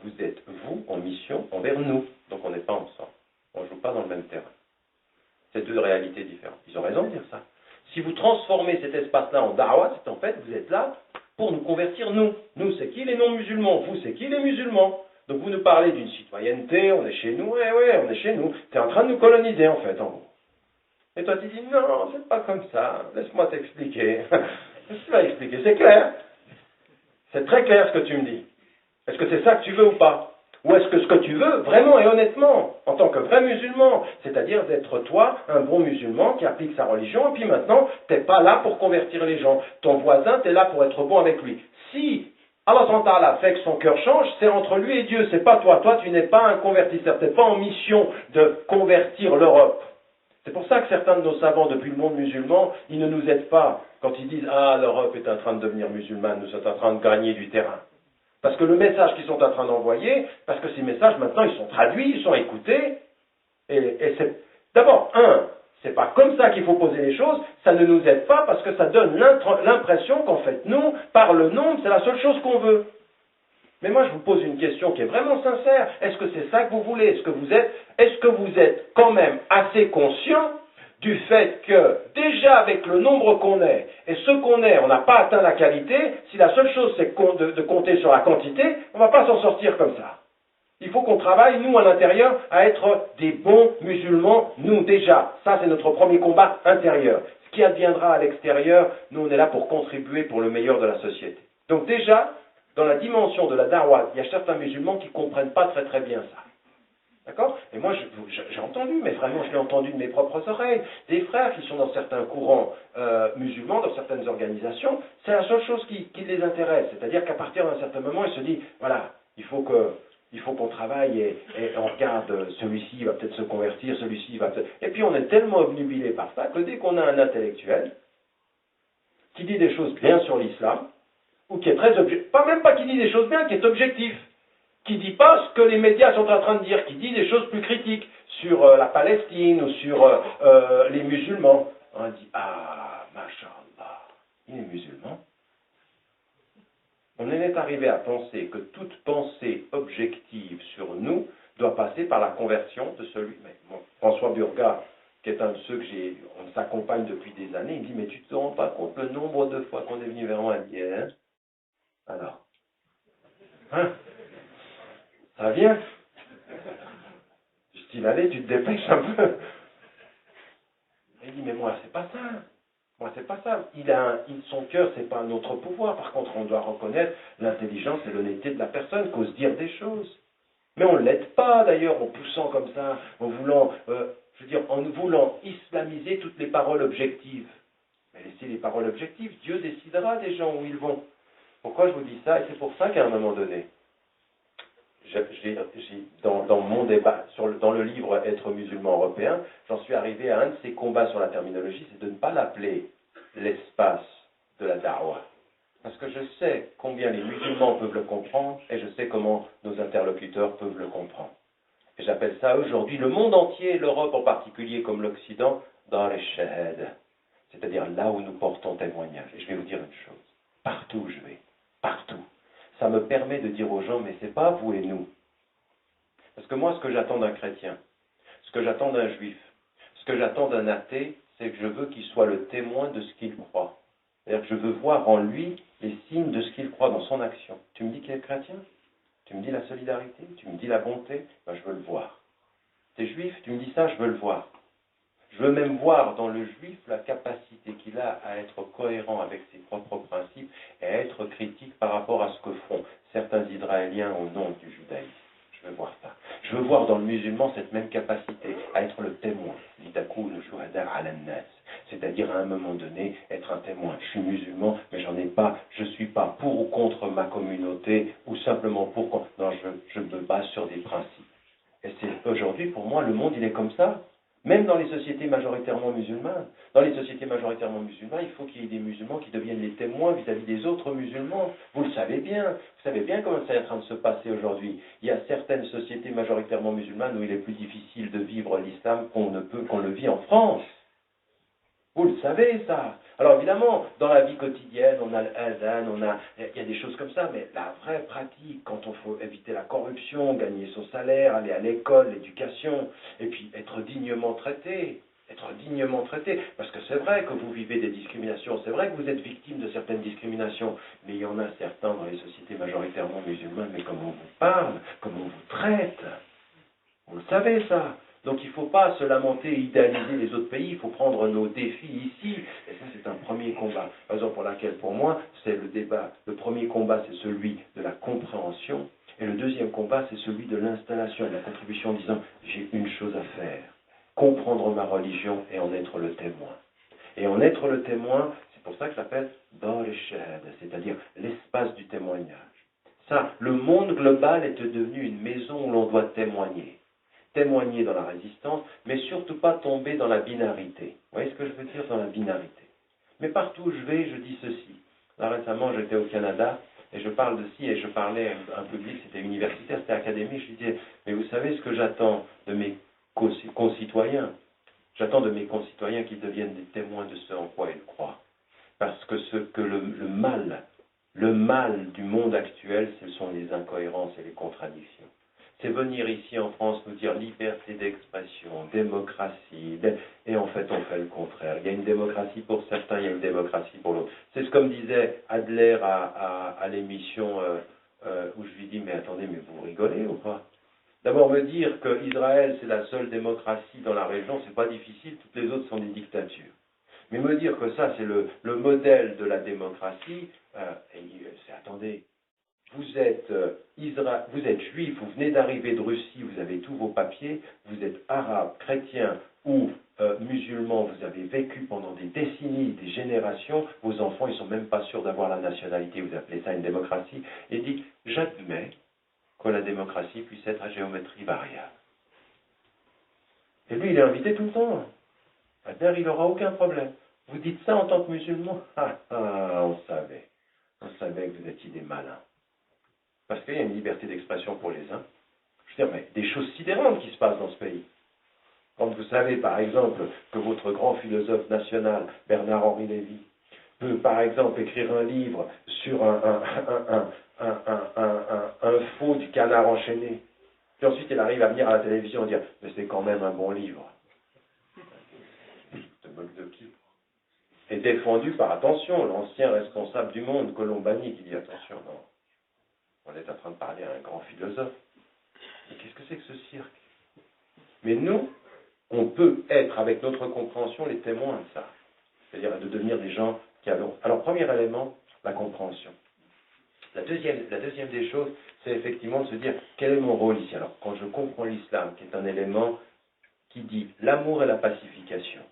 Vous êtes, vous, en mission envers nous. Donc on n'est pas ensemble. On ne joue pas dans le même terrain. C'est deux réalités différentes. Ils ont raison de dire ça. Si vous transformez cet espace-là en da'wah, c'est en fait, vous êtes là pour nous convertir, nous. Nous, c'est qui les non-musulmans? Vous, c'est qui les musulmans? Donc vous nous parlez d'une citoyenneté, on est chez nous, ouais, on est chez nous. Tu es en train de nous coloniser, en fait, en gros. Et toi, tu dis, non, c'est pas comme ça. Laisse-moi t'expliquer. Laisse-moi expliquer. C'est clair. C'est très clair ce que tu me dis. Est-ce que c'est ça que tu veux ou pas? Ou est-ce que ce que tu veux, vraiment et honnêtement, en tant que vrai musulman, c'est-à-dire d'être toi, un bon musulman qui applique sa religion, et puis maintenant, tu n'es pas là pour convertir les gens. Ton voisin, tu es là pour être bon avec lui. Si Allah SWT fait que son cœur change, c'est entre lui et Dieu, c'est pas toi. Toi, tu n'es pas un convertisseur, tu n'es pas en mission de convertir l'Europe. C'est pour ça que certains de nos savants depuis le monde musulman, ils ne nous aident pas quand ils disent « Ah, l'Europe est en train de devenir musulmane, nous sommes en train de gagner du terrain ». Parce que le message qu'ils sont en train d'envoyer, parce que ces messages maintenant ils sont traduits, ils sont écoutés, et c'est d'abord, c'est pas comme ça qu'il faut poser les choses, ça ne nous aide pas parce que ça donne l'impression qu'en fait nous, par le nombre, c'est la seule chose qu'on veut. Mais moi je vous pose une question qui est vraiment sincère, est-ce que c'est ça que vous voulez? Est-ce que vous êtes quand même assez conscient du fait que, déjà avec le nombre qu'on est, et ce qu'on est, on n'a pas atteint la qualité, si la seule chose c'est de compter sur la quantité, on ne va pas s'en sortir comme ça. Il faut qu'on travaille, nous, à l'intérieur, à être des bons musulmans, nous, déjà. Ça, c'est notre premier combat intérieur. Ce qui adviendra à l'extérieur, nous, on est là pour contribuer pour le meilleur de la société. Donc déjà, dans la dimension de la da'wah, il y a certains musulmans qui ne comprennent pas très très bien ça. D'accord? Et moi, j'ai entendu, mais vraiment, je l'ai entendu de mes propres oreilles, des frères qui sont dans certains courants musulmans, dans certaines organisations, c'est la seule chose qui les intéresse. C'est-à-dire qu'à partir d'un certain moment, ils se disent, voilà, il faut qu'on travaille et on regarde, celui-ci va peut-être se convertir, celui-ci va peut-être... Et puis on est tellement obnubilé par ça que dès qu'on a un intellectuel qui dit des choses bien sur l'islam, ou qui est très objectif, même pas qui dit des choses bien, qui est objectif, qui ne dit pas ce que les médias sont en train de dire, qui dit des choses plus critiques sur la Palestine ou sur les musulmans. On dit, ah, mashallah, il est musulman. On en est arrivé à penser que toute pensée objective sur nous doit passer par la conversion de celui... Mais bon, François Burga, qui est un de ceux on s'accompagne depuis des années, il me dit, mais tu ne te rends pas compte le nombre de fois qu'on est venu vers moi, il dit, hein? Alors, hein? Ça vient? Je dis, allez, tu te dépêches un peu. Il dit, mais moi, c'est pas ça. Moi, c'est pas ça. Son cœur, c'est pas notre pouvoir. Par contre, on doit reconnaître l'intelligence et l'honnêteté de la personne, qu'ose dire des choses. Mais on ne l'aide pas, d'ailleurs, en poussant comme ça, en voulant, en voulant islamiser toutes les paroles objectives. Mais laissez les paroles objectives, Dieu décidera des gens où ils vont. Pourquoi je vous dis ça? Et c'est pour ça qu'à un moment donné, dans mon débat, dans le livre Être musulman européen, j'en suis arrivé à un de ces combats sur la terminologie, c'est de ne pas l'appeler l'espace de la da'wah. Parce que je sais combien les musulmans peuvent le comprendre et je sais comment nos interlocuteurs peuvent le comprendre. Et j'appelle ça aujourd'hui le monde entier, l'Europe en particulier comme l'Occident, Dar al-Shahada. C'est-à-dire là où nous portons témoignage. Et je vais vous dire une chose, partout où je vais, partout. Ça me permet de dire aux gens, mais c'est pas vous et nous. Parce que moi, ce que j'attends d'un chrétien, ce que j'attends d'un juif, ce que j'attends d'un athée, c'est que je veux qu'il soit le témoin de ce qu'il croit. C'est-à-dire que je veux voir en lui les signes de ce qu'il croit dans son action. Tu me dis qu'il est chrétien? Tu me dis la solidarité? Tu me dis la bonté? Ben, je veux le voir. T'es juif? Tu me dis ça? Je veux le voir. Je veux même voir dans le juif la capacité qu'il a à être cohérent avec ses propres principes et à être critique par rapport à ce que font certains Israéliens au nom du judaïsme. Je veux voir ça. Je veux voir dans le musulman cette même capacité à être le témoin. C'est-à-dire à un moment donné, être un témoin. Je suis musulman, mais je ne suis pas pour ou contre ma communauté ou simplement pour... Non, je me base sur des principes. Et c'est aujourd'hui, pour moi, le monde, il est comme ça. Même dans les sociétés majoritairement musulmanes. Dans les sociétés majoritairement musulmanes, il faut qu'il y ait des musulmans qui deviennent les témoins vis-à-vis des autres musulmans. Vous le savez bien. Vous savez bien comment c'est en train de se passer aujourd'hui. Il y a certaines sociétés majoritairement musulmanes où il est plus difficile de vivre l'islam qu'on le vit en France. Vous le savez, ça. Alors évidemment, dans la vie quotidienne, on a l'adhan, il y a des choses comme ça, mais la vraie pratique, quand on faut éviter la corruption, gagner son salaire, aller à l'école, l'éducation, et puis être dignement traité, parce que c'est vrai que vous vivez des discriminations, c'est vrai que vous êtes victime de certaines discriminations, mais il y en a certains dans les sociétés majoritairement musulmanes, mais comment on vous parle, comment on vous traite, vous le savez ça. Donc il ne faut pas se lamenter et idéaliser les autres pays, il faut prendre nos défis ici. Et ça, c'est un premier combat. Raison pour laquelle, pour moi, c'est le débat. Le premier combat, c'est celui de la compréhension. Et le deuxième combat, c'est celui de l'installation, de la contribution en disant, j'ai une chose à faire. Comprendre ma religion et en être le témoin. Et en être le témoin, c'est pour ça que je l'appelle Dar al-Shahad, c'est-à-dire l'espace du témoignage. Ça, le monde global est devenu une maison où l'on doit témoigner. Témoigner dans la résistance, mais surtout pas tomber dans la binarité. Vous voyez ce que je veux dire dans la binarité? Mais partout où je vais, je dis ceci. Là, récemment, j'étais au Canada et je parle de ci et je parlais à un public, c'était universitaire, c'était académique. Je disais, mais vous savez ce que j'attends de mes concitoyens? J'attends de mes concitoyens qu'ils deviennent des témoins de ce en quoi ils croient. Parce que ce que le mal du monde actuel, ce sont les incohérences et les contradictions. C'est venir ici en France nous dire liberté d'expression, démocratie, et en fait on fait le contraire. Il y a une démocratie pour certains, il y a une démocratie pour l'autre. C'est comme disait Adler à l'émission où je lui dis, mais attendez, mais vous rigolez ou pas? D'abord me dire qu'Israël c'est la seule démocratie dans la région, c'est pas difficile, toutes les autres sont des dictatures. Mais me dire que ça c'est le modèle de la démocratie, attendez, vous êtes juif, vous venez d'arriver de Russie, vous avez tous vos papiers, vous êtes arabe, chrétien ou musulman, vous avez vécu pendant des décennies, des générations, vos enfants, ils ne sont même pas sûrs d'avoir la nationalité, vous appelez ça une démocratie, et dit, j'admets que la démocratie puisse être à géométrie variable. Et lui, il est invité tout le temps. C'est-à-dire, il n'aura aucun problème. Vous dites ça en tant que musulman? On savait que vous étiez des malins. Parce qu'il y a une liberté d'expression pour les uns. Je veux dire, mais des choses sidérantes qui se passent dans ce pays. Quand vous savez, par exemple, que votre grand philosophe national, Bernard-Henri Lévy, peut, par exemple, écrire un livre sur un faux du canard enchaîné, puis ensuite il arrive à venir à la télévision et dire « mais c'est quand même un bon livre ». Te moque de qui? Et défendu par, attention, l'ancien responsable du monde, Colombani, qui dit « attention, non ». On est en train de parler à un grand philosophe. Mais qu'est-ce que c'est que ce cirque? Mais nous, on peut être, avec notre compréhension, les témoins de ça. C'est-à-dire de devenir des gens qui avons... Alors, premier élément, la compréhension. La deuxième des choses, c'est effectivement de se dire, quel est mon rôle ici? Alors, quand je comprends l'islam, qui est un élément qui dit l'amour et la pacification,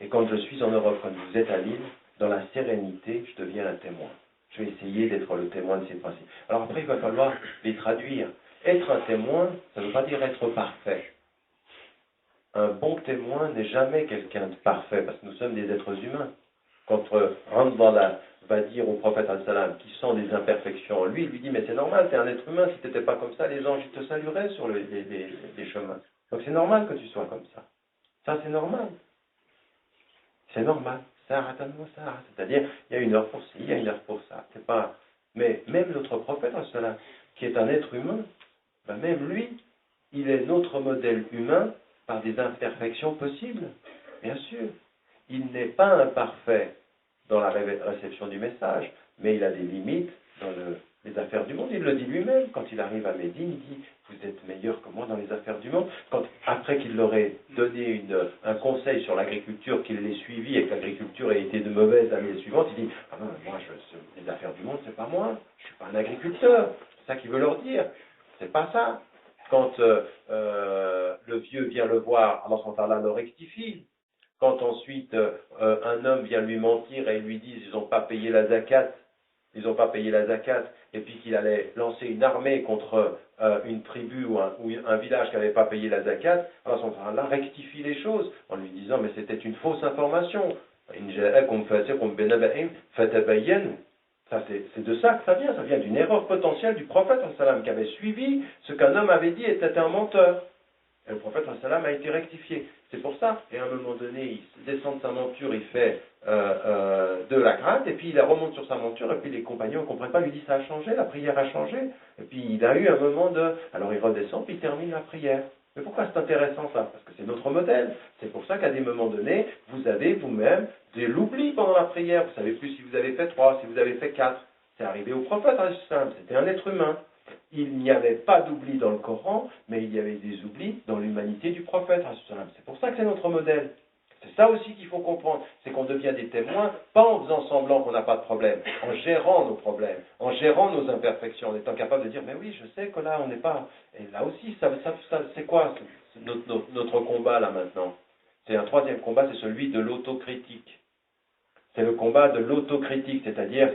et quand je suis en Europe, quand vous êtes à Lille, dans la sérénité, je deviens un témoin. Je vais essayer d'être le témoin de ces principes. Alors après, il va falloir les traduire. Être un témoin, ça ne veut pas dire être parfait. Un bon témoin n'est jamais quelqu'un de parfait, parce que nous sommes des êtres humains. Quand Randbala va dire au prophète al-Salam, qui sent des imperfections en lui, il lui dit, mais c'est normal, tu es un être humain, si tu n'étais pas comme ça, les anges te salueraient sur les chemins. Donc c'est normal que tu sois comme ça. Ça, c'est normal. C'est normal. C'est-à-dire, il y a une heure pour ci, il y a une heure pour ça. C'est pas... Mais même notre prophète, qui est un être humain, ben même lui, il est notre modèle humain par des imperfections possibles. Bien sûr. Il n'est pas imparfait dans la réception du message, mais il a des limites dans les affaires du monde. Il le dit lui-même. Quand il arrive à Médine, il dit « Vous êtes meilleur que moi dans les affaires du monde ». Après qu'il leur ait donné un conseil sur l'agriculture, qu'il l'ait suivi et que l'agriculture ait été de mauvaise l'année suivante, il dit « Ah non, moi, les affaires du monde, c'est pas moi. Je suis pas un agriculteur. » C'est ça qu'il veut leur dire. C'est pas ça. Quand le vieux vient le voir, Allah le rectifie. Quand ensuite un homme vient lui mentir et lui dit ils n'ont pas payé la zakat, et puis qu'il allait lancer une armée contre une tribu ou un village qui n'avait pas payé la zakat, alors Allah rectifie les choses en lui disant mais c'était une fausse information. Ça, c'est de ça que ça vient d'une erreur potentielle du prophète qui avait suivi ce qu'un homme avait dit et était un menteur. Et le prophète sallam a été rectifié. C'est pour ça. Et à un moment donné, il descend de sa monture, il fait de la gratte, et puis il remonte sur sa monture, et puis les compagnons ne comprennent pas, lui disent ça a changé, la prière a changé. Et puis il a eu un moment de... Alors il redescend, puis il termine la prière. Mais pourquoi c'est intéressant ça? Parce que c'est notre modèle. C'est pour ça qu'à des moments donnés, vous avez vous-même de l'oubli pendant la prière. Vous savez plus si vous avez fait 3, si vous avez fait 4. C'est arrivé au prophète, c'était un être humain. Il n'y avait pas d'oubli dans le Coran, mais il y avait des oublis dans l'humanité du prophète. C'est pour ça que c'est notre modèle. C'est ça aussi qu'il faut comprendre. C'est qu'on devient des témoins, pas en faisant semblant qu'on n'a pas de problème, en gérant nos problèmes, en gérant nos imperfections, en étant capable de dire, mais oui, je sais que là, on n'est pas... Et là aussi, c'est quoi notre combat là maintenant? C'est un troisième combat, c'est celui de l'autocritique. C'est le combat de l'autocritique, c'est-à-dire